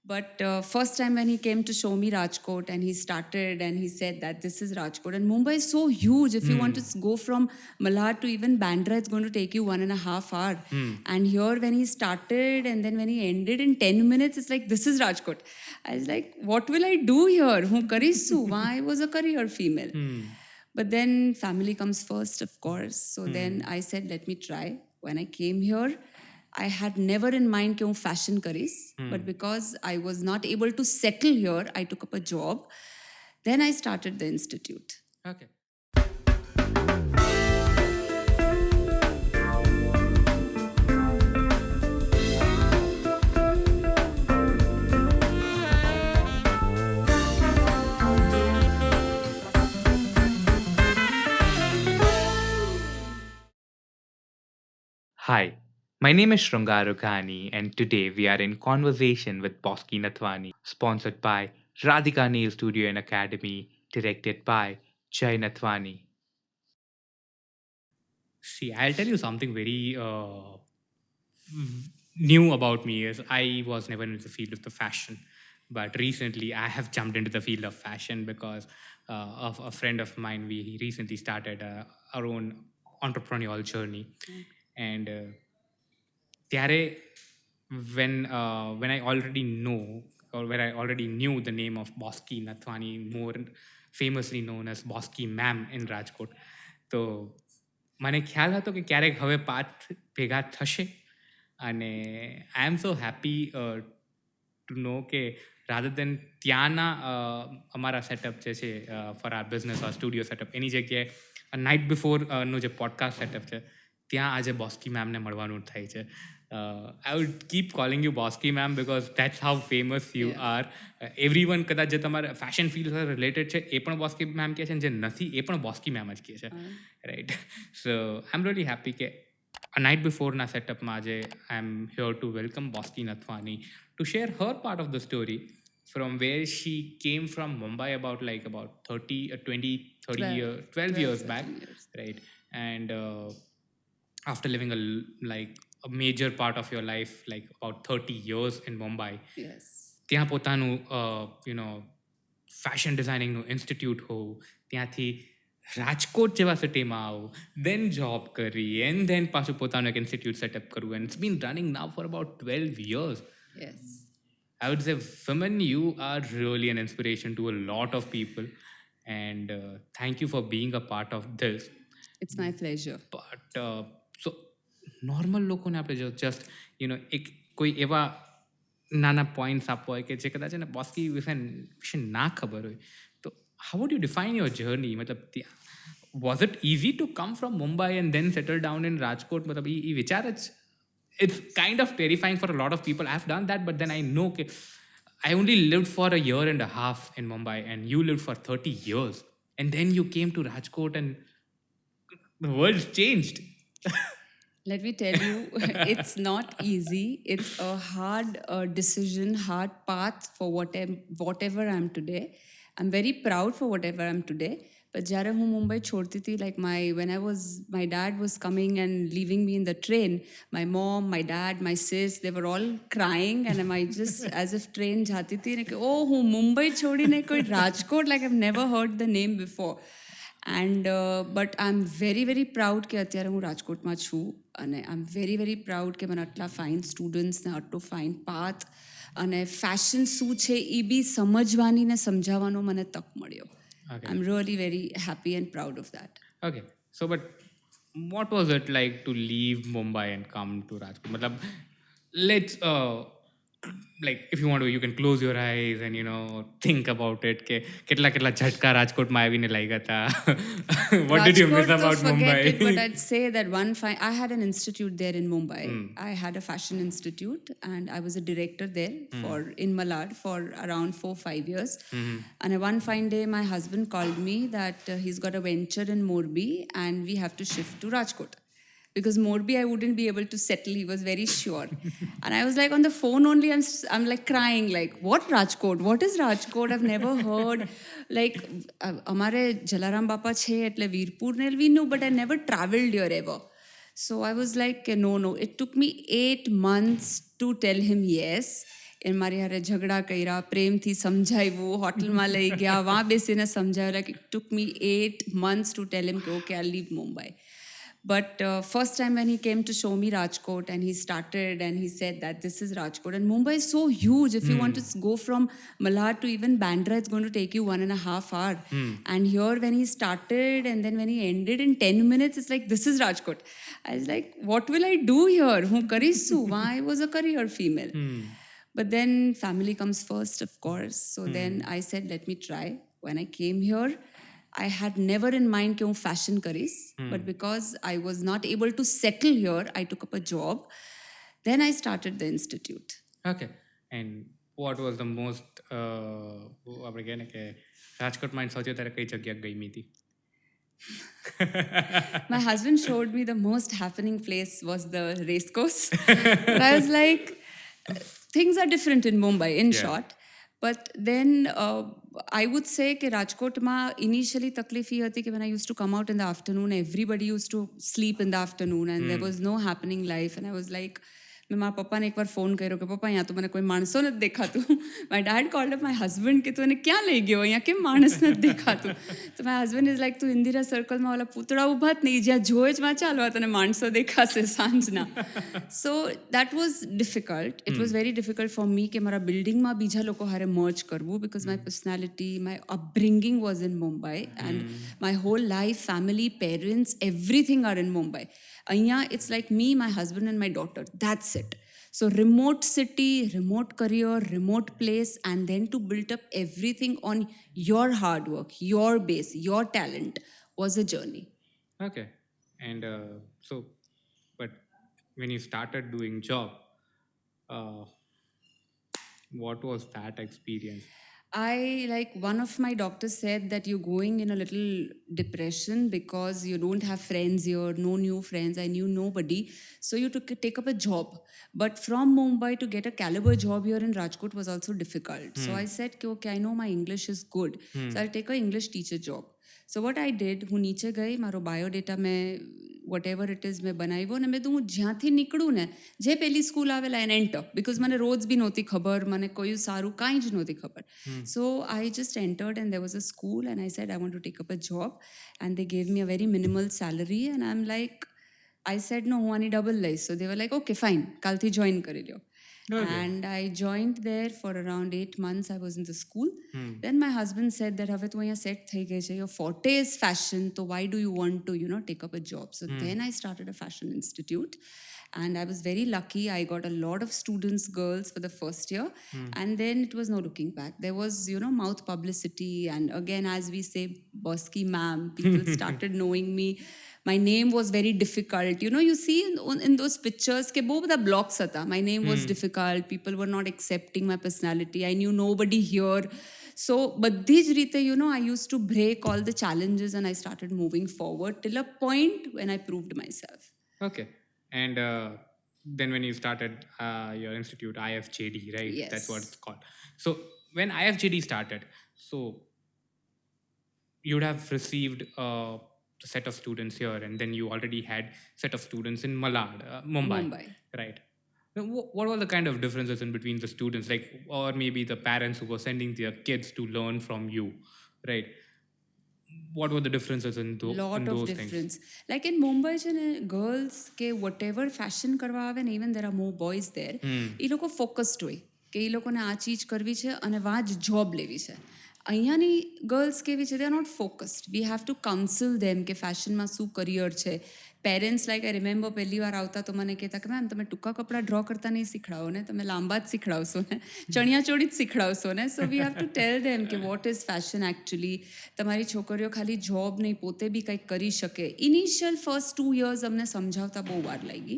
But first time when he came to show me Rajkot and he started and he said that this is Rajkot. And Mumbai is so huge. If you want to go from Malad to even Bandra, it's going to take you 1.5 hours. And here when he started and then when he ended in 10 minutes, it's like, this is Rajkot. I was like, what will I do here? Who karisu? I was a career female. But then family comes first, of course. So then I said, let me try. When I came here, I had never in mind कि हूँ fashion करीस, but because I was not able to settle here, I took up a job. Then I started the institute. Okay. Hi, my name is Shrungaru Ghani, and today we are in conversation with Bosky Nathwani, sponsored by Radhika Nail Studio and Academy, directed by Jay Nathwani. See, I'll tell you something very new about me is I was never in the field of the fashion, but recently I have jumped into the field of fashion because of a friend of mine. We recently started our own entrepreneurial journey, and ત્યારે when I already know or when I already knew the name of Bosky Nathwani, more famously known as Bosky Ma'am in Rajkot, તો મને ખ્યાલ હતો કે ક્યારેક હવે path ભેગા થશે અને આઈ એમ સો હેપી ટુ નો કે રાધર દેન ત્યાંના અમારા સેટઅપ જે છે ફોર આર બિઝનેસ ઓર સ્ટુડિયો સેટઅપ એની જગ્યાએ નાઇટ બિફોરનું જે પોડકાસ્ટ સેટઅપ છે ત્યાં આજે બોસ્કી મેમને મળવાનું થાય છે. I would keep calling you Bosky ma'am because that's how famous you are. Everyone કદાચ જે તમારા ફેશન ફિલ્ડ સાથે રિલેટેડ છે એ પણ બોસ્કી મેમ કહે છે અને જે નથી એ પણ બોસ્કી મેમ જ કહે છે, right? So I am really happy કે a night before na setup maje I'm here to welcome Bosky Nathwani to share her part of the story from where she came from Mumbai about 30 20 30 12 years back, right? And after living a major part of your life, like about 30 years in Mumbai, Yes. ત્યાં પોતાનું fashion ડિઝાઇનિંગનું institute હોવું, ત્યાંથી રાજકોટ જેવા સિટીમાં આવું, દેન job કરી and then પાછું પોતાનું એક ઇન્સ્ટિટ્યૂટ સેટઅપ કરવું, and it's been running now for about 12 years. Yes. I would say, women, you are really an inspiration to a lot of people, and thank you for being a part of this. It's my pleasure. But so normal લોકોને આપણે જો just એક કોઈ એવા નાના points આપવા હોય કે જે કદાચ એને બોસ્કી વિશે ના ખબર હોય, તો how would you define your journey? મતલબ was it easy to come from Mumbai and then settle down in Rajkot? મતલબ એ વિચાર જ it's kind of terrifying for a lot of people. I've done that, but then I know that I only lived for a year and a half in Mumbai and you lived for 30 years. And then you came to Rajkot and the world's changed. Let me tell you, it's not easy. It's a hard decision, hard path for whatever I'm today. I'm very proud for whatever I'm today. But જ્યારે હું મુંબઈ છોડતી હતી, like my dad was coming and leaving me in the train, my mom, my dad, my sis, they were all crying, and I just as if train જાતી હતી ને કે હું મુંબઈ છોડીને કોઈ Rajkot, like I've never heard the name before. And but I'm very very proud કે અત્યારે હું રાજકોટમાં છું, અને I'm very very proud કે મને આટલા ફાઇન સ્ટુડન્ટ્સ ને આટલું ફાઇન પાથ અને ફેશન શું છે એ બી સમજવાની ને સમજાવવાનો મને તક મળ્યો. Okay. I'm really very happy and proud of that. Okay. So, but what was it like to leave Mumbai and come to Rajkot? Matlab, let's like if you want to, you can close your eyes and think about it. કે કેટલા કેટલા ઝટકા રાજકોટમાં આવીને લાગ્યા હતા. What did you miss about Mumbai? It, but I'd say that I had an institute there in Mumbai. I had a fashion institute and I was a director there in Malad for around 4-5 years. And one fine day my husband called me that he's got a venture in Morbi and we have to shift to Rajkot. Because Morbi I wouldn't be able to settle, he was very sure. And I was like on the phone only, I'm like crying, like, what Rajkot? What is Rajkot? I've never heard. Like, amare Jalaram Bapa che etle Veerpur nel we knew, but I never traveled here ever. So I was like, no. It took me 8 months to tell him yes. એ મારી હારે ઝઘડા કર્યા, પ્રેમથી સમજાવ્યું, હોટલમાં લઈ ગયા, વहाँ બેસીને સમજાવ્યું. Like it took me 8 months to tell him, okay, I'll leave Mumbai. But first time when he came to show me Rajkot and he started and he said that this is Rajkot. And Mumbai is so huge. If you want to go from Malad to even Bandra, it's going to take you 1.5 hours. And here when he started and then when he ended in 10 minutes, it's like, this is Rajkot. I was like, what will I do here? Hu karisu? I was a career female. But then family comes first, of course. So then I said, let me try. When I came here, I had never in mind कि हूँ fashion करीस, but because I was not able to settle here, I took up a job. Then I started the institute. Okay. And what was the most આપણે કહે ને કે રાજકોટમાં સૌથી વધારે કઈ જગ્યા ગમી હતી? My husband showed me the most happening place was the race course. But I was like, things are different in Mumbai, in short. But then I would say कि राजकोटમાં initially તકલીફ એ હતી કે when I used to come out in the afternoon, everybody used to sleep in the afternoon and there was no happening life. And I was like, મેં મારા પપ્પાને એકવાર phone કર્યો કે પપ્પા અહીંયા તો મને કોઈ માણસો નથી દેખાતું. My dad called up my husband કે તું એને ક્યાં લઈ ગયો, અહીંયા કેમ માણસ નથી દેખાતું? So my husband is like, તું ઇન્દિરા સર્કલમાં ઓલા પૂતળા ઊભા જ નહીં, જ્યાં જોઈ જ માં ચાલવા તને માણસો દેખાશે સાંજના. So that was difficult. It was very difficult for me કે મારા બિલ્ડિંગમાં બીજા લોકો હારે merge કરવું because my personality, my upbringing was in Mumbai and my whole life, family, parents, everything are in Mumbai. અહીંયા it's like me, my husband and my daughter. That's it. So remote city, remote career, remote place, and then to build up everything on your hard work, your base, your talent was a journey. Okay. And so, but when you started doing job, what was that experience? One of my doctors said that you're going in a little depression because you don't have friends here, no new friends. I knew nobody. So you took take up a job. But from Mumbai to get a caliber job here in Rajkot was also difficult. So I said, okay, I know my English is good. So I'll take an English teacher job. So what I did, હું નીચે ગઈ, મારો biodata મેં whatever it is મેં બનાવ્યો અને મેં તો હું જ્યાંથી નીકળું ને જે પહેલી સ્કૂલ આવેલા એને એન્ટર બિકોઝ મને રોજ બી નહોતી ખબર, મને કોઈ સારું કાંઈ જ નહોતી ખબર. So I just entered and there was a school and I said I want to take up a job and they gave me a very minimal salary and I'm like, I said no, હું આની double લઈશ. So they were like, okay fine, કાલથી join કરી લ્યો. Okay. And I joined there for around 8 months. I was in the school. Then my husband said that હવે તું અહીંયા set થઈ ગઈ છે, your forte is fashion, so why do you want to, take up a job? So then I started a fashion institute. And I was very lucky. I got a lot of students, girls for the first year. And then it was no looking back. There was, mouth publicity. And again, as we say, Bosky ma'am, people started knowing me. My name was very difficult. You see in those pictures, ke both the blocks hata. My name was difficult. People were not accepting my personality. I knew nobody here. So, badi જ રીતે, I used to break all the challenges and I started moving forward till a point when I proved myself. Okay. And then when you started your institute, IFJD, right? Yes. That's what it's called. So when IFJD started, so you'd have received a set of students here and then you already had set of students in Malad, Mumbai. Right? What were the kind of differences in between the students, like, or maybe the parents who were sending their kids to learn from you, right? What were the differences in, in those difference. things? Like in Mumbai, girls, whatever fashion કરવા આવે ને, even there are more boys there, એ લોકો focused હોય કે એ લોકોને આ ચીજ કરવી છે અને વા જ જોબ લેવી છે. અહીંયાની ગર્લ્સ કેવી છે, they are not focused. We have to counsel them કે ફેશનમાં શું કરિયર છે. પેરેન્ટ્સ લાઈક આઈ રિમેમ્બર પહેલી વાર આવતા તો મને કહેતા કે મેમ તમે ટૂંકા કપડાં ડ્રો કરતા નહીં શીખડાવો ને, તમે લાંબા જ શીખડાવશો ને, ચણિયાચોળી જ શીખડાવશો ને. સો વી હેવ ટુ ટેલ ધેમ કે વોટ ઇઝ ફેશન એકચ્યુઅલી. તમારી છોકરીઓ ખાલી જોબ નહીં, પોતે બી કંઈક કરી શકે. ઇનિશિયલ ફર્સ્ટ 2 years અમને સમજાવતા બહુ વાર લાગી,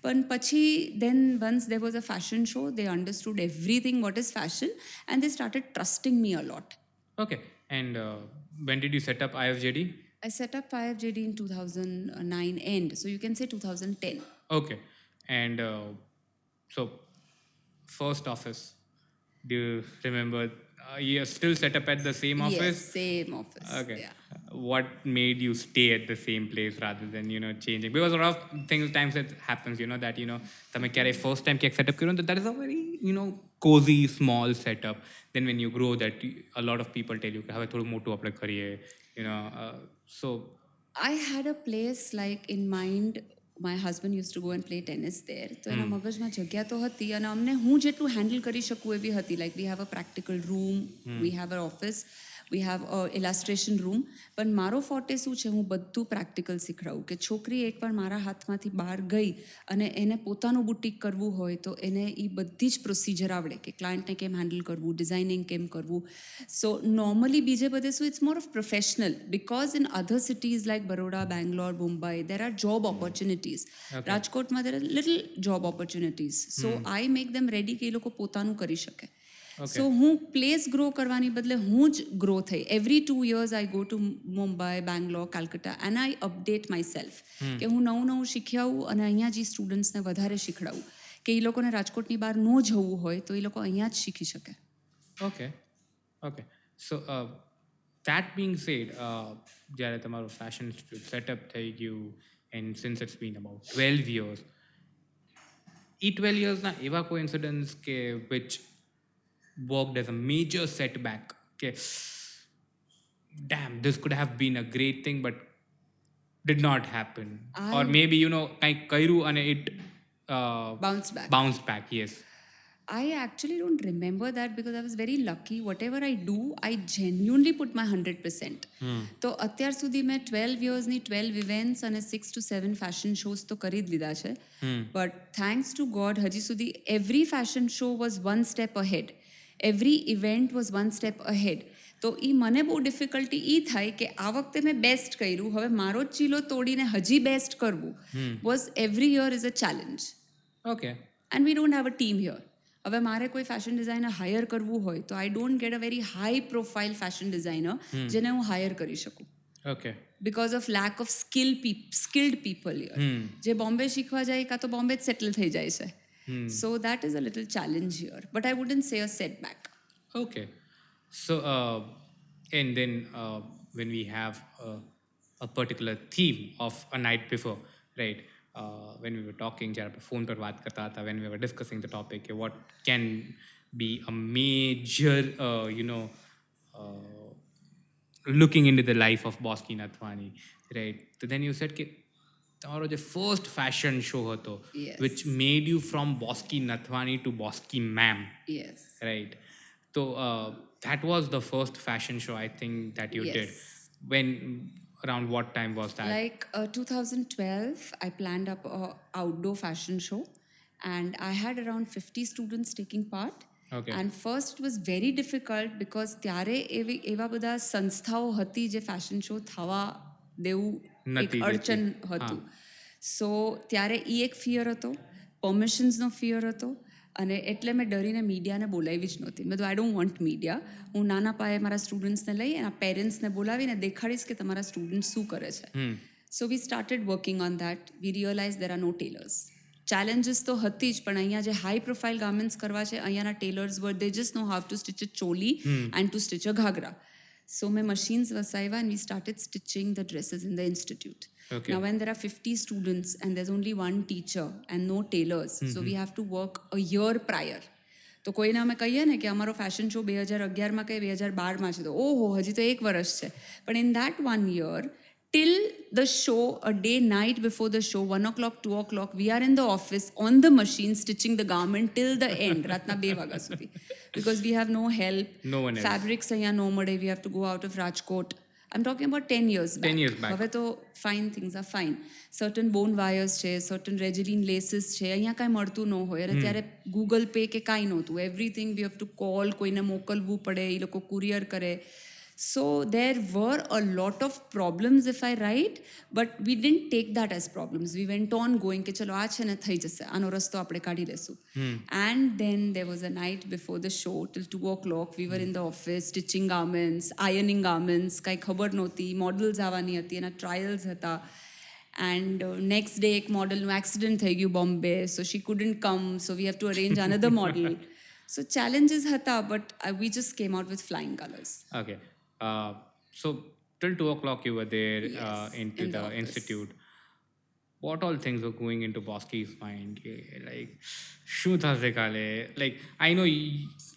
પણ પછી then once there was a fashion show, they understood everything what is fashion and they started trusting me a lot. Okay. And when did you set up IFJD? I set up IFJD in 2009 end, so you can say 2010. Okay. And so first office, do you remember you're still set up at the same office? Yes, same office. Okay. Yeah. what made you stay at the same place rather than, you know, changing? Because a lot of things, times it happens, you know, that, you know, તમે ક્યારે first time ક્યાંક setup કર્યું, that is a very, you know, cozy small setup. Then when you grow that, a lot of people tell you કે હવે થોડું મોટું આપણે કરીએ, you know. So I had a place like in mind. My husband used to go and play tennis there. તો એના મગજમાં જગ્યા તો હતી અને અમને હું જેટલું હેન્ડલ કરી શકું એવી હતી. Like we have a practical room, V have a office, V have a ઇલાસ્ટ્રેશન room. પણ મારો ફોર્ટે શું છે, હું બધું પ્રેક્ટિકલ શીખડાવું કે છોકરી એકવાર મારા હાથમાંથી બહાર ગઈ અને એને પોતાનું બુટીક કરવું હોય તો એને એ બધી જ પ્રોસિજર આવડે કે ક્લાયન્ટને કેમ હેન્ડલ કરવું, ડિઝાઇનિંગ કેમ કરવું. સો નોર્મલી બીજે બધે શું, it's more of professional, because in other cities like Baroda, Bangalore, Mumbai, there are job opportunities. રાજકોટમાં there are little job opportunities. So I make them ready કે એ લોકો પોતાનું કરી શકે. સો હું પ્લેસ ગ્રો કરવાની બદલે હું જ ગ્રો થઈ. Every 2 years I go to Mumbai, Bangalore, Calcutta and I update myself કે હું નવું નવું શીખી આવું અને અહીંયા જ સ્ટુડન્ટ્સને વધારે શીખડાવું કે એ લોકોને રાજકોટની બહાર ન જવું હોય તો એ લોકો અહીંયા જ શીખી શકે. Okay. So that being said, જ્યારે તમારું ફેશન સેટઅપ થઈ ગયું, and since it's been about 12 years, એ 12 yearsના એવા કોઈ ઇન્સિડન્ટ્સ કે which worked as a major setback, કે damn, this could have been a great thing but did not happen, or maybe, you know, કંઈક કર્યું અને it bounced back. Yes. I actually don't remember that because I was very lucky. Whatever I do, I genuinely put my 100%. તો અત્યાર સુધી મેં 12 yearsની 12 events અને 6 to 7 fashion shows તો કરી જ લીધા છે. But thanks to God, હજી સુધી every fashion show was one step ahead. Every event was one step ahead. તો એ મને બહુ ડિફિકલ્ટી એ થાય કે આ વખતે મેં બેસ્ટ કર્યું, હવે મારો જ ચીલો તોડીને હજી બેસ્ટ કરવું was every year is a challenge. Okay. And we don't have a team here. હવે મારે કોઈ ફેશન ડિઝાઇનર હાયર કરવું હોય તો I don't get a very high profile fashion designer જેને હું હાયર કરી શકું. Okay. Because of lack of skilled people here. જે બોમ્બે શીખવા જાય કાં તો બોમ્બે જ સેટલ થઈ જાય છે. So that is a little challenge here, but I wouldn't સે અ setback. Okay. So, and then when we have a particular theme of a night before, right? When we were talking, જ્યારે આપણે phone પર વાત કરતા હતા, when we were discussing the topic, what can be a major, you know, looking into the life of Bosky Nathwani, right? So then you said કે તમારો જે first fashion show હતો, Yes. which made you from Bosky Nathwani to Bosky Ma'am. Yes. Right. So that was the first fashion show, I think, that you Yes. did. When, around what time was that? Like 2012, I planned up a outdoor fashion show and I had around 50 students taking part. Okay. And first it was very difficult because ત્યારે એવા બધા સંસ્થાઓ હતી જે fashion show થવા દેવું એક નથી અડચણ દેતી. હતું. સો ત્યારે એ એક ફિયર હતો, પરમિશન્સનો ફિયર હતો અને એટલે મેં ડરીને મીડિયાને બોલાવી જ નહોતી. મેં તો આઈ ડોન્ટ વોન્ટ મીડિયા. હું નાના પાયે મારા સ્ટુડન્ટ્સને લઈ એના પેરેન્ટ્સને બોલાવીને દેખાડીશ કે તમારા સ્ટુડન્ટ શું કરે છે. So we started working on that. We realise there are no tailors. Challenges તો હતી જ, પણ અહીંયા જે હાઈ પ્રોફાઇલ ગાર્મેન્ટ્સ કરવા છે અહીંયાના tailors were they just know how to stitch a choli and to stitch a ghagra. So my machines વસાવ્યા and we started stitching the dresses in the institute. Okay. Now when there are 50 students and there's only one teacher and no tailors, so we have to work a year prior. તો કોઈને અમે કહીએ ને કે અમારો fashion show 2011માં કે 2012માં છે તો ઓહો હજી તો 1 વર્ષ છે. પણ in that 1 year, till the show, a day night before the show, 1 o'clock, 2 o'clock, we are in the office on the machine stitching the garment till the end, રાતના 2 વાગ્યા સુધી. Because we have no help. No one else. Fabrics અહીંયા no મળે. We have to go out of Rajkot. I'm talking about 10 years back. 10 years back. હવે તો fine, things are fine. Certain bone wires છે, certain regeline laces છે, અહીંયા કાંઈ મળતું ન હોય. અને ત્યારે ગૂગલ પે કે કાંઈ નહોતું. Everything we have to call, કોઈને મોકલવું પડે, એ લોકો courier કરે. So there were a lot of problems, if I write, but we didn't take that as problems. We went on going કે ચલો આ છે ને થઈ જશે, આનો રસ્તો આપણે કાઢી લેશું. And then there was a night before the show till 2 o'clock. We were in the office stitching garments, ironing garments. કાંઈ ખબર નહોતી, models આવવાની હતી, એના trials હતા. And next day એક મોડલનું એક્સિડન્ટ થઈ ગયું Bombay, so she couldn't come, so we have to arrange another model. So challenges હતા, but we just came out with flying colors. Okay. So till 2 o'clock you were there Yes, into in the the office. institute. What all things were going into Bosky's mind? Like, શું થશે કાલે? Like, I know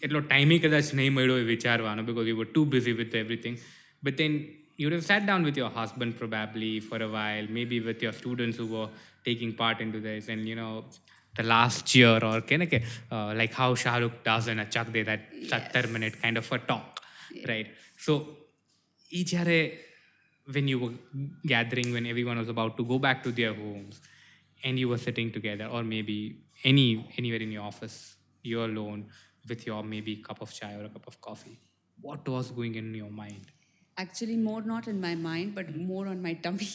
એટલો ટાઈમે કદાચ નહીં મળ્યો એ વિચારવાનો because you were too busy with everything. But then you would have sat down with your husband probably for a while, maybe with your students who were taking part into this, and the last year or like how Shah Rukh does in a Chak De, that 70-minute Yes. kind of a talk, Yeah. right? So એ જ્યારે when you were gathering, when everyone was about to go back to their homes, and you were sitting together, or maybe anywhere in your office, you're alone with your maybe cup of chai or a cup of coffee, what was going in your mind? Actually, more not in my mind, but more on my tummy.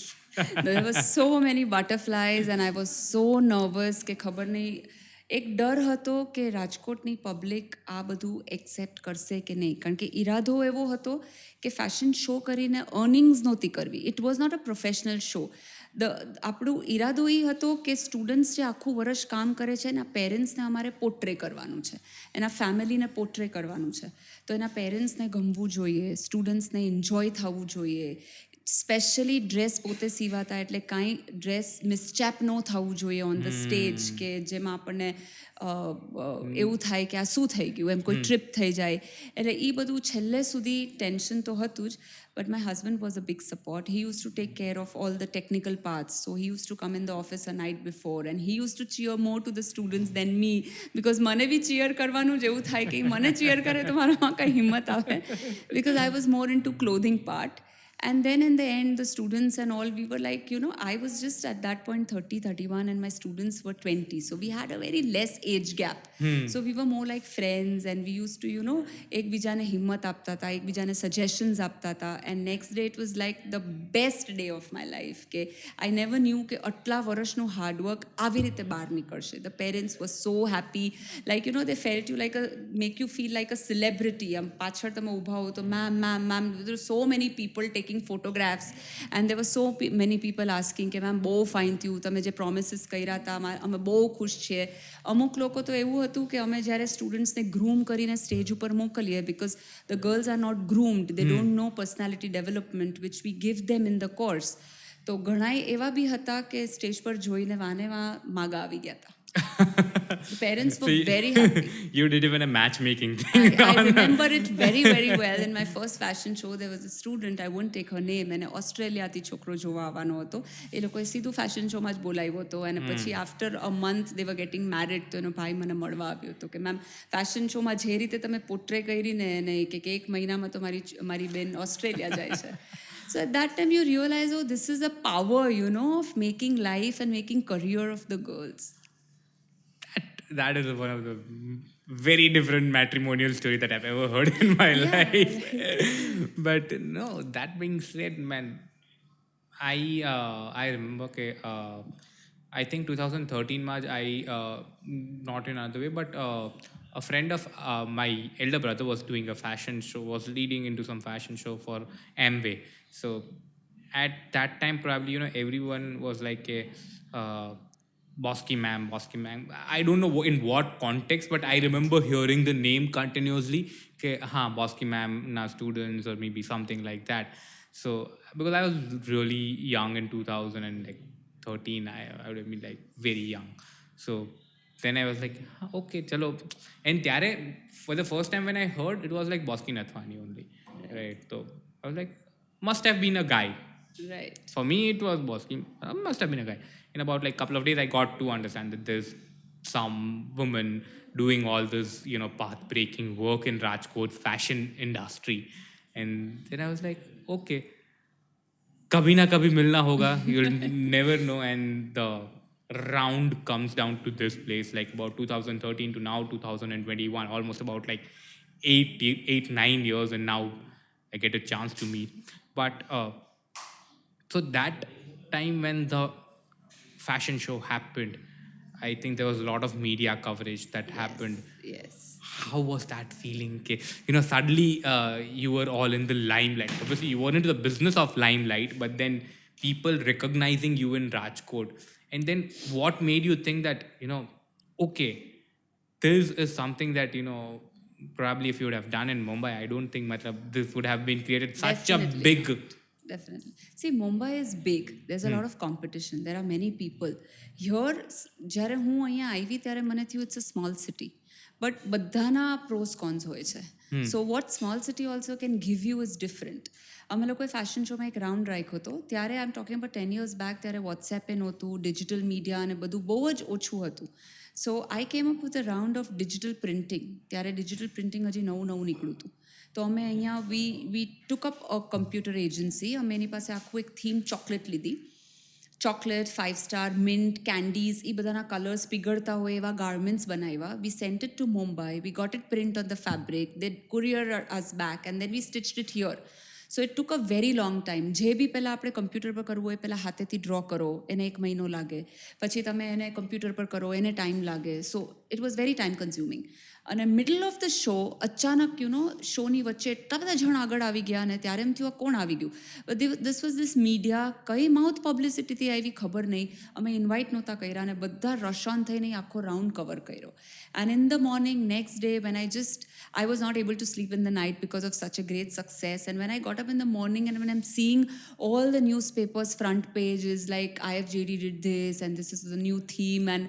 There were so many butterflies, and I was so nervous કે ખબર નહીં, એક ડર હતો કે રાજકોટની public આ બધું એક્સેપ્ટ કરશે કે નહીં, કારણ કે ઈરાદો એવો હતો કે ફેશન શો કરીને અર્નિંગ્સ નહોતી કરવી. It was not a professional show. આપણું ઈરાદો એ હતો કે સ્ટુડન્ટ્સ જે આખું વર્ષ કામ કરે છે એના પેરેન્ટ્સને અમારે પોટ્રે કરવાનું છે, એના ફેમિલીને પોટ્રે કરવાનું છે. તો એના પેરેન્ટ્સને ગમવું જોઈએ, સ્ટુડન્ટ્સને એન્જોય થવું જોઈએ. સ્પેશિયલી ડ્રેસ પોતે સીવાતા એટલે કાંઈ ડ્રેસ મિસચેપ ન થવું જોઈએ ઓન ધ સ્ટેજ, કે જેમાં આપણને એવું થાય કે આ શું થઈ ગયું, એમ કોઈ ટ્રીપ થઈ જાય. એટલે એ બધું છેલ્લે સુધી ટેન્શન તો હતું જ. But my husband was a big support. He used to take care of all the technical parts. So he used to come in the office a night before, and he used to cheer more to the students than me, because મને બી cheer કરવાનું જ એવું થાય કે મને cheer કરે તો મારામાં કઈ હિંમત આવે, because I was more into clothing part. And then in the end, the students and all, we were like, I was just at that point 30, 31, and my students were 20. So we had a very less age gap. So we were more like friends, and we used to, એકબીજાને હિંમત આપતા હતા, એકબીજાને suggestions આપતા હતા. And next day, it was like the best day of my life. કે I never knew કે આટલા વર્ષનું hard work આવી રીતે બહાર નીકળશે. The parents were so happy. Like, they felt you like make you feel like a celebrity. પાછળ તમે ઊભા હો તો ma'am, there were so many people taking photographs, and there were so many people asking કે ma'am બહુ fine થયું, તમે જે પ્રોમિસીસ કર્યા હતા અમે બહુ ખુશ છીએ. અમુક લોકો તો એવું હતું કે અમે જ્યારે સ્ટુડન્ટ્સને ગ્રૂમ કરીને સ્ટેજ ઉપર મોકલીએ, because the girls are not groomed, they don't know personality development which we give them in the course. તો ઘણાય એવા બી હતા કે સ્ટેજ પર જોઈને વાને માગા આવી ગયા હતા. The parents were very happy. You did even a matchmaking thing. I remember it very, very well. In my first fashion show, there was a student, I won't take her name, અને ઓસ્ટ્રેલિયાથી છોકરો જોવા આવવાનો હતો. એ લોકોએ સીધું fashion શોમાં જ બોલાવ્યો હતો, અને પછી after a month they were getting married. તો એનો ભાઈ મને મળવા આવ્યો હતો કે મેમ ફેશન શોમાં જે રીતે તમે પોટ્રે કરીને એને કે એક મહિનામાં તો મારી બેન ઓસ્ટ્રેલિયા જાય છે. So at that time you realize, oh, this is a power, of making life and making career of the girls. That is one of the very different matrimonial story that I've ever heard in my life. But no, that being said, man, I remember I think 2013 March, not in another way, but a friend of my elder brother was doing a fashion show, was leading into some fashion show for Amway. So at that time, probably, everyone was like Bosky ma'am. I don't know in what context, but I remember hearing the name continuously. Bosky ma'am na students, or maybe something like that. So because I was really young in 2013, I would have been like very young. So then I was like, okay, chalo. And tyare, for the first time when I heard, it was like Bosky Nathwani only, right? So I was like, must have been a guy. Right. For me, it was Bosky. Must have been a guy. In about like couple of days, I got to understand that there's some woman doing all this, path-breaking work in Rajkot fashion industry. And then I was like, okay, kabhi na kabhi milna hoga. You'll never know. And the round comes down to this place, like about 2013 to now 2021, almost about like 9 years, and now I get a chance to meet. But so that time when the fashion show happened, I think there was a lot of media coverage that happened. Yes. How was that feeling? Suddenly you were all in the limelight. Obviously, you weren't into the business of limelight, but then people recognizing you in Rajkot. And then what made you think that, okay, this is something that, probably if you would have done in Mumbai, I don't think this would have been created such Definitely a big not. Definitely. See, Mumbai is big. There's a lot of competition. There are many people. Here, જ્યારે હું અહીંયા આવી ત્યારે મને થયું it's a small city. But બધાના pros cons હોય છે. So what small city also can give you is different. અમે લોકોએ ફેશન શોમાં એક રાઉન્ડ રાખ્યો હતો ત્યારે I am talking about 10 years back ત્યારે વોટ્સએપ એ નહોતું ડિજિટલ મીડિયા અને બધું બહુ જ ઓછું હતું. So I came up with a round of digital printing. ત્યારે ડિજિટલ પ્રિન્ટિંગ હજી નવું નવું નીકળ્યું હતું. તો અમે અહીંયા we took up a computer agency. અમે એની પાસે આખું એક થીમ ચોકલેટ લીધી. ચોકલેટ 5 સ્ટાર મિન્ટ કેન્ડીઝ એ બધાના કલર્સ પીગળતા હોય એવા ગાર્મેન્ટ્સ બનાવ્યા. We sent it to Mumbai. We got it print on the fabric. They courier us back and then we stitched it here. So it took a very long time. જે બી પહેલાં આપણે computer પર કરવું હોય પહેલાં હાથેથી ડ્રો કરો એને 1 મહિનો લાગે. પછી તમે એને કમ્પ્યુટર પર કરો એને ટાઈમ લાગે. So it was very time consuming. અને મિડલ ઓફ ધ શો અચાનક શોની વચ્ચે એટલા બધા જણ આગળ આવી ગયા અને ત્યારે એમ થયું આ કોણ આવી ગયું. દિસ વોઝ દિસ મીડિયા કઈ માઉથ પબ્લિસિટીથી આવી ખબર નહીં. અમે ઇન્વાઇટ નહોતા કર્યા અને બધા રશ ઓન થઈને આખો રાઉન્ડ કવર કર્યો. And in the morning next day when I was not able to sleep in the night because of such a great success. And when I got up in the morning and when I'm seeing all the newspapers front pages like IFJD did this and this is the new theme and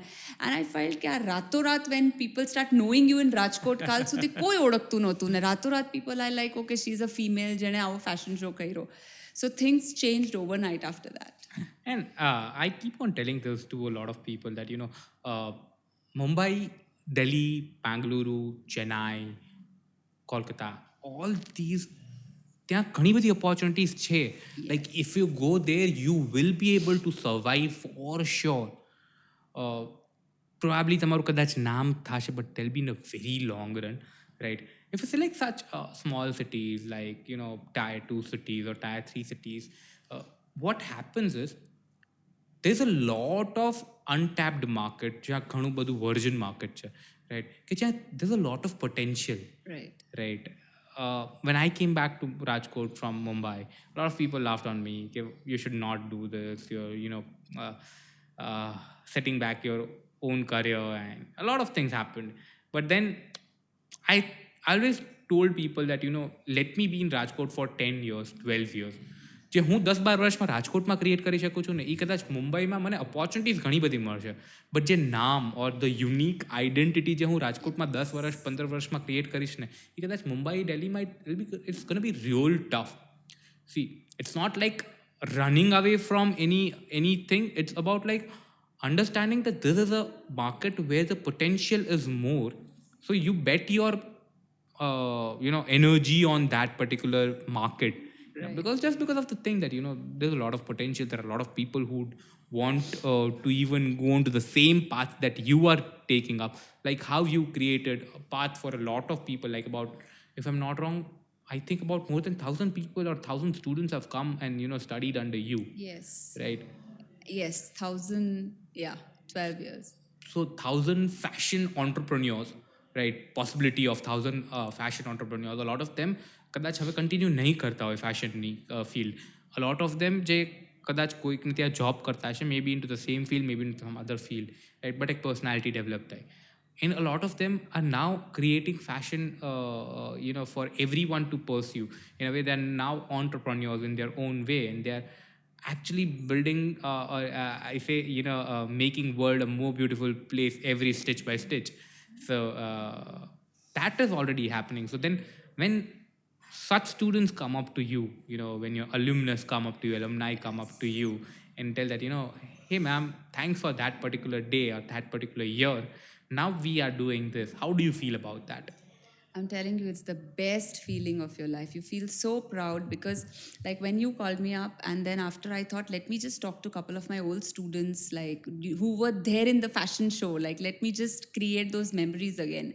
I felt કે આ રાતોરાત when people start knowing you in Rajkot કાલ સુધી કોઈ ઓળખતું નહોતું ને રાતોરાત people are like okay she is a female જેણે આવો fashion show કર્યો. So things changed overnight after that. And I keep on telling this to a lot of people that Mumbai, Delhi, Bangalore, Chennai, Kolkata, all these ત્યાં ઘણી બધી opportunities છે. Like if you go there you will be able to survive for sure. Probably તમારું કદાચ નામ થશે but they'll be in a very long run, right? If you select such small cities like tier 2 cities or tier 3 cities, what happens is there's a lot of untapped market જ્યાં ઘણું બધું virgin market છે, right? કે જ્યાં there's a lot of potential, right? When I came back to Rajkot from Mumbai, a lot of people laughed on me. You should not do this. You're, setting back your own career, and a lot of things happened. But then I always told people that, let me be in Rajkot for 10 years, 12 years. જે હું 10-12 વર્ષમાં રાજકોટમાં create કરી શકું છું ને એ કદાચ મુંબઈમાં મને ઓપોર્ચ્યુનિટીઝ ઘણી બધી મળશે. બટ જે નામ ઓર ધ યુનિક આઈડેન્ટિટી જે હું રાજકોટમાં 10 વર્ષ 15 વર્ષમાં ક્રિએટ કરીશ ને એ કદાચ મુંબઈ દિલ્હીમાં it's gonna be real tough. See it's not like running away from anything. It's about like understanding that this is a market where the potential is more. So you bet your energy on that particular market. Right. Because of the thing that there's a lot of potential. There are a lot of people who want to even go into the same path that you are taking up, like how you created a path for a lot of people. Like about, if I'm not wrong, I think about more than 1,000 people or 1,000 students have come and studied under you. Yes. Right. Yes, 12 years. So 1,000 fashion entrepreneurs, right? Possibility of 1,000 fashion entrepreneurs. A lot of them કદાચ હવે continue નહીં કરતા હોય ફેશનની field. A lot of them જે કદાચ કોઈકને ત્યાં job કરતા હશે maybe into the same field, maybe into some other field, right? But એક પર્સનાલિટી ડેવલપ થાય. And a lot of them are now creating fashion, for everyone to pursue. In a way, they're now entrepreneurs in their own way, and they're actually building, I say, making world a more beautiful place every stitch by stitch. So that is already happening. So then when such students come up to you, when your alumnus come up to you, alumni come up to you and tell that, hey ma'am, thanks for that particular day or that particular year. Now we are doing this. How do you feel about that? I'm telling you, it's the best feeling of your life. You feel so proud because like when you called me up and then after I thought, let me just talk to a couple of my old students like who were there in the fashion show. Like, let me just create those memories again.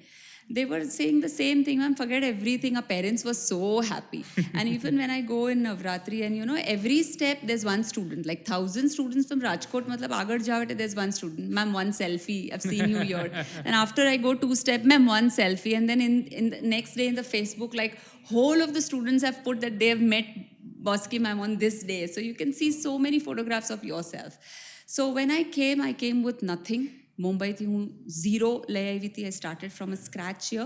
They were saying the same thing, ma'am, forget everything. Our parents were so happy. And even when I go in Navratri and, every step there's one student. Like 1,000 students from Rajkot, matlab agar jaawate, there's one student. Ma'am, one selfie. I've seen you here. And after I go 2 step, ma'am, one selfie. And then in the next day in the Facebook, like whole of the students have put that they have met Bosky ma'am on this day. So you can see so many photographs of yourself. So when I came with nothing. મુંબઈથી હું zero લઈ આવી હતી. I started from a scratch here.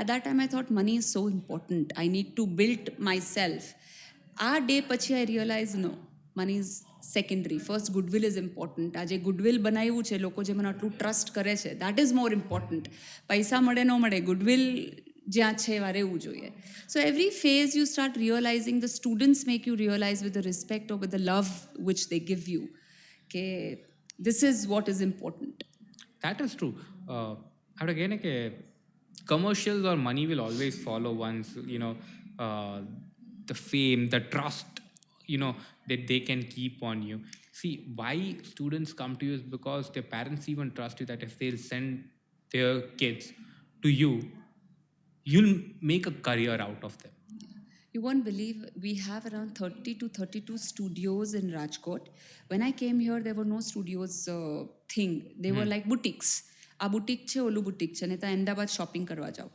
At that time I thought money is so important. I need to build myself. આ day પછી I realise no money is secondary. First goodwill is important. આ જે goodwill બનાવ્યું છે, લોકો જે મને આટલું ટ્રસ્ટ કરે છે, દેટ ઇઝ મોર ઇમ્પોર્ટન્ટ. પૈસા મળે ન મળે, ગુડવિલ જ્યાં છે એવા રહેવું જોઈએ. So every phase you start realising, the students make you realise with the respect or with the love which they give you કે this is what is important. That is true. આપણે કહીએ ને કે commercials or money will always follow once, the fame, the trust, that they can keep on you. See, why students come to you is because their parents even trust you that if they'll send their kids to you, you'll make a career out of them. You won't believe we have around 30 to 32 studios in Rajkot. When I came here, there were no studios thing. They were like boutiques. આ boutique છે, ઓલું boutique છે, ને ત્યાં Ahmedabad shopping કરવા જાઓ.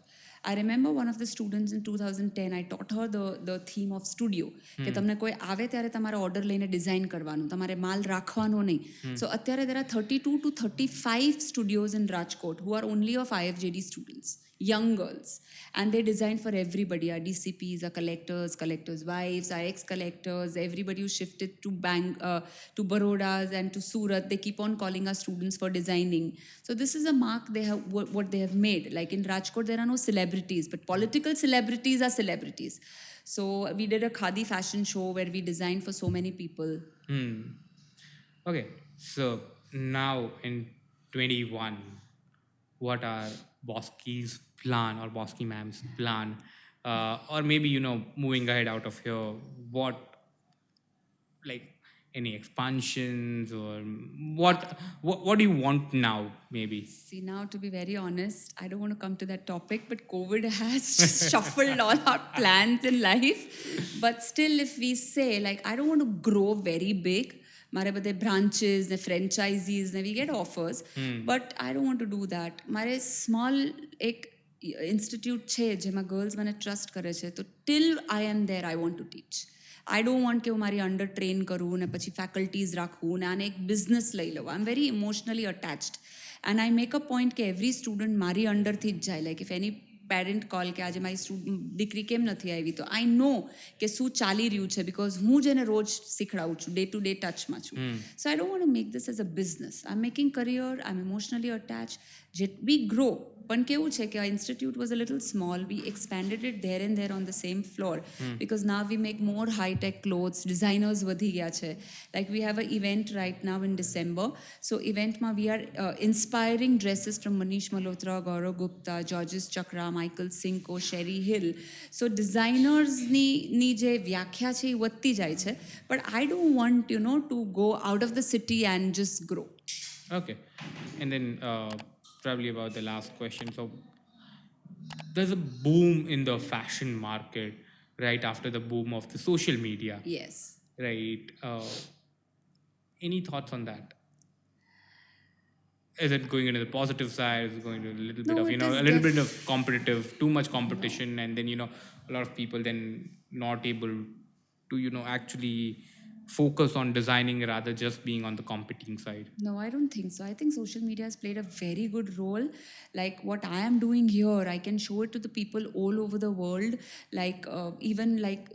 I remember one of the students in 2010, I taught her the theme of studio. કે તમને કોઈ આવે ત્યારે તમારે ઓર્ડર લઈને ડિઝાઇન કરવાનું, તમારે માલ રાખવાનો નહીં. So અત્યારે there are 32 to 35 studios in Rajkot who are only of IFJD students, young girls, and they design for everybody. Our DCPs, our collectors' wives, our ex-collectors, everybody who shifted to Barodas and to Surat, they keep on calling our students for designing. So this is a mark they have, what they have made. Like in Rajkot, there are no celebrities, but political celebrities are celebrities. So we did a Khadi fashion show where we designed for so many people. Okay, so now in 21, what are Bosky's plan or Bosky ma'am's plan? Or maybe, moving ahead out of here, what, like, any expansions or what do you want now, maybe? See, now to be very honest, I don't want to come to that topic, but COVID has shuffled all our plans in life. But still, if we say, like, I don't want to grow very big. મારે બધે branches ને franchises ને we get offers, but I don't want to do that. મારે small એક institute છે જેમાં girls મને trust કરે છે, તો till I am there I want to teach. I don't want કે હું મારી અંડર ટ્રેન કરું ને પછી ફેકલ્ટીઝ રાખવું ને આને એક બિઝનેસ લઈ લઉં. I am very emotionally attached and I make a point કે એવરી સ્ટુડન્ટ મારી અંડરથી જ જાય. Like if any parent call કે આજે મારી દીકરી કેમ નથી આવી, તો આઈ નો કે શું ચાલી રહ્યું છે, બિકોઝ હું જેને રોજ શીખડાવું છું, ડે ટુ ડે ટચમાં છું. So I don't want to make this as a business. I am making career, I am emotionally attach. જે વી ગ્રો, પણ કેવું છે કે આ institute was a little small, we expanded it there and there on the same floor because now we make more high tech clothes. Designers વધી ગયા છે. Like we have a event right now in December. So ઇવેન્ટમાં we are inspiring dresses from Manish Malhotra, Gaurav Gupta, Georges Chakra, Michael Cinco, Sherri Hill. સો ડિઝાઇનર્સની જે વ્યાખ્યા છે એ વધતી જાય છે, but I don't want to go out of the city and just grow. Okay, and then probably about the last question. So there's a boom in the fashion market right after the boom of the social media. Yes. Right. Any thoughts on that? Is it going into the positive side? Is it going to a little bit No, of, it is a little bit of competitive, too much competition, and then, a lot of people then not able to, actually focus on designing rather just being on the competing side? No, I don't think so. I think social media has played a very good role. Like what I am doing here, I can show it to the people all over the world. Like even like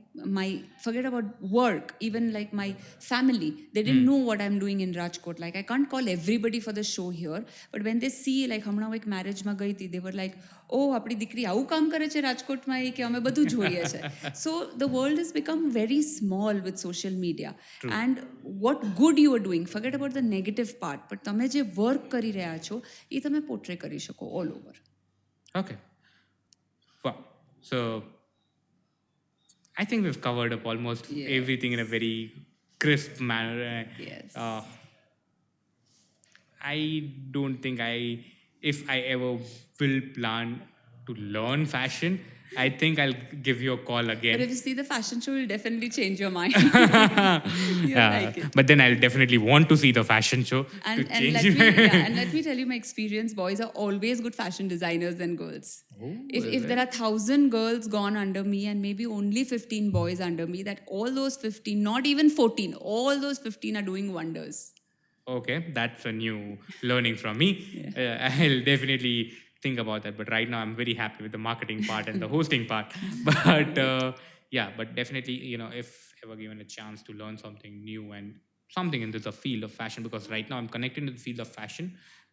forget about work, even like my family, they didn't know what I'm doing in Rajkot. Like I can't call everybody for the show here, but when they see, like હમણાં એક મેરેજમાં ગઈ હતી, they were like, oh, આપણી દીકરી આવું કામ કરે છે રાજકોટમાં, કે અમે બધું જોઈએ છે. So the world has become very small with social media. True. And what good you are doing, forget about the negative part, but તમે જે વર્ક કરી રહ્યા છો એ તમે પોર્ટ્રે કરી શકો all over. Okay. Wow. So I think we've covered up almost Yes. everything in a very crisp manner. Yes. I don't think if I ever will plan to learn fashion, I think I'll give you a call But again. if you see the fashion show, you'll definitely change your mind. You'll like it. But then I'll definitely want to see the fashion show to And change. let me tell you my experience. Boys are always good fashion designers than girls. If there are 1,000 girls gone under me and maybe only 15 boys under me, that all those 15, not even 14, all those 15 are doing wonders. Okay, that's a new learning from me. I'll definitely think about that. But right now, I'm very happy with the marketing part and the hosting part. But but definitely, if ever given a chance to learn something new and something in this field of fashion, because right now I'm connected to the field of fashion,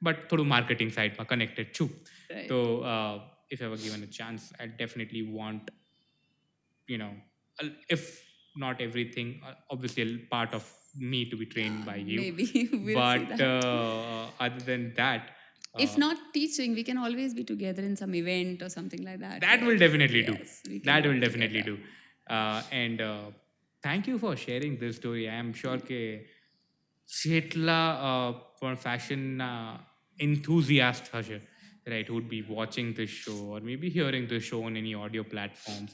but through marketing side, I'm connected too. Right. So if ever given a chance, I definitely want, you know, if not everything, obviously a part of me to be trained by you. Maybe we'll see But that. other than that, If not teaching, we can always be together in some event or something like that. that will right? definitely do. Yes, we can That will work definitely together. do. And thank you for sharing this story. I am sure કે જેટલા પણ fashion enthusiast હશે, right, who would be watching this show or maybe hearing this show on any audio platforms,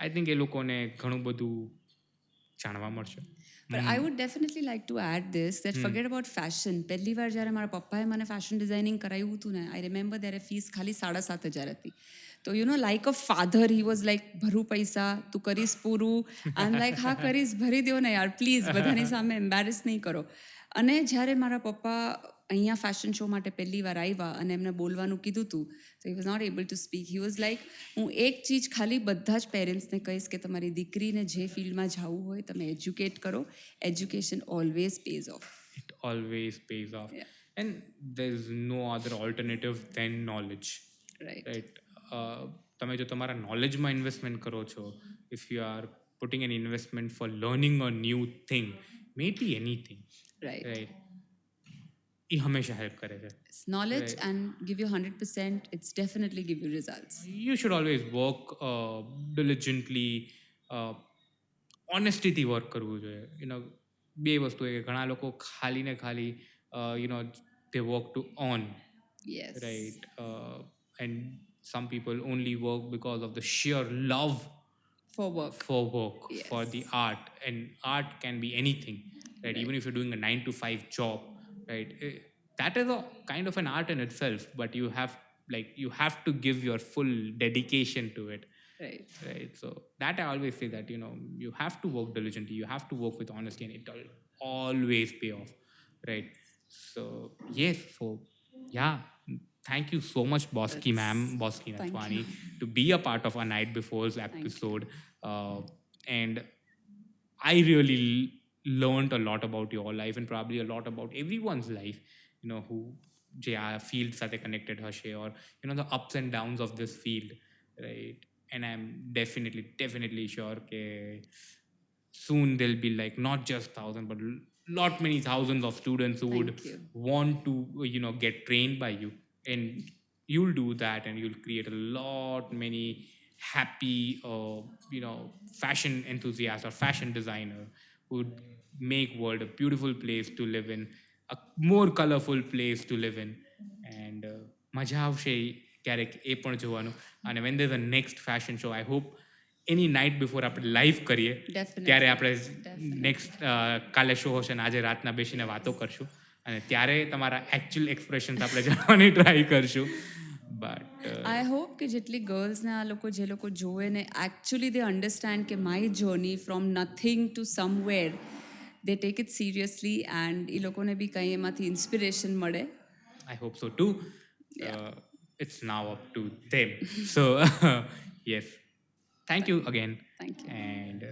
I think એ લોકોને ઘણું બધું જાણવા મળશે. But I would definitely like to add this, that forget about fashion. પહેલી વાર જ્યારે મારા પપ્પાએ મને ફેશન ડિઝાઇનિંગ કરાવ્યું હતું ને, I remember ત્યારે ફીસ ખાલી 7,500 હતી. તો like a father, he was like, ભરું પૈસા, તું કરીશ પૂરું? I'm like, હા કરીશ, ભરી દો ને યાર પ્લીઝ, બધાની સામે એમ્બેરેસ નહીં કરો. અને જ્યારે મારા પપ્પા અહીંયા ફેશન શો માટે પહેલી વાર આવ્યા અને એમને બોલવાનું કીધું હતું, તો he was not able to speak. He was like, હું એક ચીજ ખાલી બધા જ પેરેન્ટ્સને કહીશ કે તમારી દીકરીને જે ફિલ્ડમાં જવું હોય તમે એજ્યુકેટ કરો. Education always pays of. It always pays off. Yeah. And there's no other alternative than knowledge. Right. Right. તમે જો તમારા નોલેજમાં ઇન્વેસ્ટમેન્ટ કરો છો, if you are putting an investment for learning a new thing, maybe anything, Right. right, એ હંમેશા help કરે છે. Knowledge Right. and give you 100%, it's definitely give you results. You should always work diligently, honestyથી work કરવું જોઈએ. બે વસ્તુ એ કે ઘણા લોકો ખાલી ને ખાલી they work to earn, Yes. right, and some people only work because of the sheer love For work. for work, Yes. for the art. And art can be anything, right? Even if you're doing a 9 to 5 job, right, that is a kind of an art in itself, but you have to give your full dedication to it, Right. right? So that I always say that you have to work diligently, you have to work with honesty, and it will always pay off, right? So yes, so yeah, thank you so much, Bosky ma'am, Bosky Thank Nathwani, to be a part of our Night Before's episode. And I really learned a lot about your life and probably a lot about everyone's life, who જે આ field સાથે connected હશે, or the ups and downs of this field, right? And I'm definitely sure કે soon there'll be like not just 1,000 but lot many thousands of students who would Thank you. want to get trained by you, and you'll do that, and you'll create a lot many happy fashion enthusiasts or fashion designer who would make world a beautiful place to live in, a more colorful place to live in. And મજા આવશે ક્યારેક એ પણ જોવાનું. અને when there's a next fashion show, I hope any night before આપણે live કરીએ, Definitely. ત્યારે આપણે Definitely. નેક્સ્ટ કાલે શો હશે ને આજે રાતના બેસીને વાતો કરશું, અને ત્યારે તમારા એકચ્યુઅલ એક્સપ્રેશન્સ આપણે જાણવાની ટ્રાય કરશું. બટ I hope કે જેટલી ગર્લ્સને આ લોકો જે લોકો જોવે ને actually they understand કે my journey from nothing to somewhere, they take it seriously and એ લોકોને બી કંઈ એમાંથી inspiration મળે. I hope so too. It's now up to them. So yes, thank you again. Thank you. And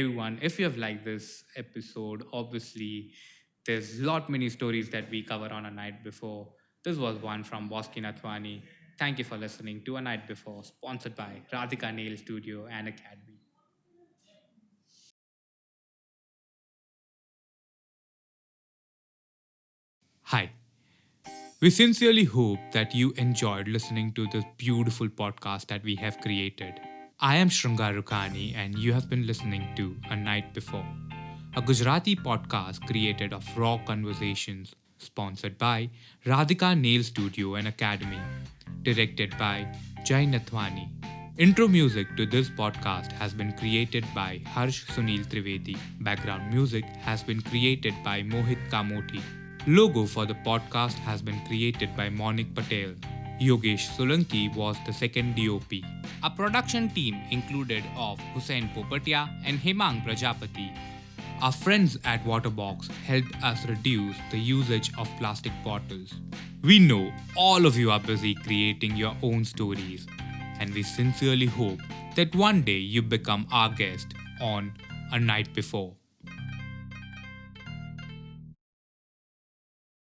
everyone, if you have liked this episode, obviously there's lot many stories that we cover on A Night Before. This was one from Bosky Nathwani. Thank you for listening to A Night Before, sponsored by Radhika Nail Studio and Academy. Hi. We sincerely hope that you enjoyed listening to this beautiful podcast that we have created. I am Shrungar Rukhani, and you have been listening to A Night Before, a Gujarati podcast created of raw conversations, sponsored by Radhika Nail Studio and Academy, directed by Jai Nathwani. Intro music to this podcast has been created by Harsh Sunil Trivedi. Background music has been created by Mohit Kamoti. Logo for the podcast has been created by Monik Patel. Yogesh Solanki was the second DOP. Our production team included of Hussain Popatia and Hemang Prajapati. Our friends at Waterbox helped us reduce the usage of plastic bottles. We know all of you are busy creating your own stories, and we sincerely hope that one day you become our guest on A Night Before.